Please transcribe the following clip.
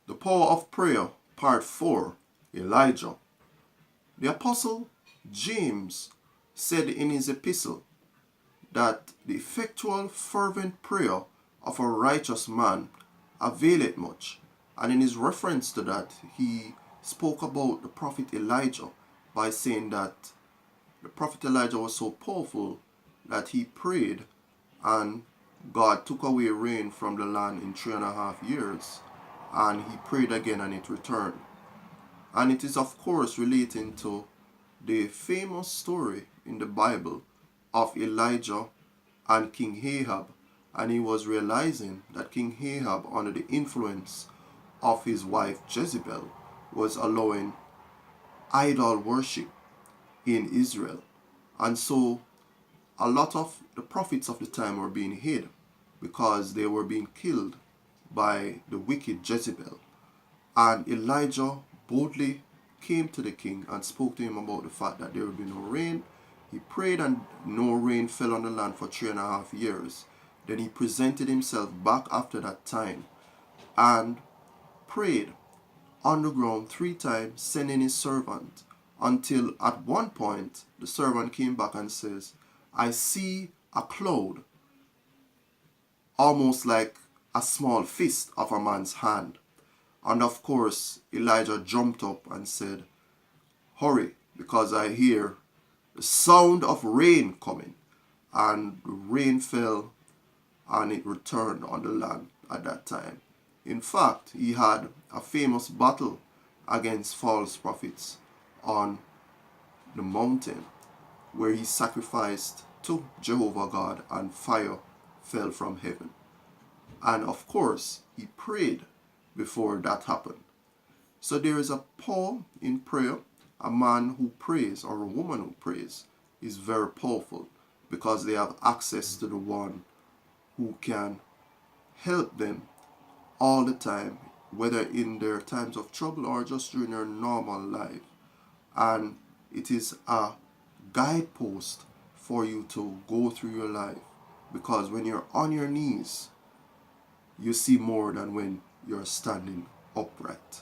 The Power of Prayer, Part 4, Elijah. The Apostle James said in his epistle that the effectual fervent prayer of a righteous man availeth much. And in his reference to that, he spoke about the prophet Elijah by saying that the prophet Elijah was so powerful that he prayed and God took away rain from the land in 3.5 years. And he prayed again and it returned. And it is of course relating to the famous story in the Bible of Elijah and King Ahab. And he was realizing that King Ahab, under the influence of his wife Jezebel, was allowing idol worship in Israel. And so a lot of the prophets of the time were being hid because they were being killed by the wicked Jezebel. And Elijah boldly came to the king and spoke to him about the fact that there would be no rain. He prayed and no rain fell on the land for 3.5 years. Then he presented himself back after that time and prayed on the ground 3 times, sending his servant, until at one point the servant came back and says, I see a cloud almost like a small fist of a man's hand. And of course Elijah jumped up and said, hurry, because I hear the sound of rain coming. And the rain fell and it returned on the land at that time. In fact, he had a famous battle against false prophets on the mountain where he sacrificed to Jehovah God and fire fell from heaven. And of course, he prayed before that happened. So there is a power in prayer. A man who prays or a woman who prays is very powerful because they have access to the one who can help them all the time, whether in their times of trouble or just during their normal life. And it is a guidepost for you to go through your life, because when you're on your knees, you see more than when you're standing upright.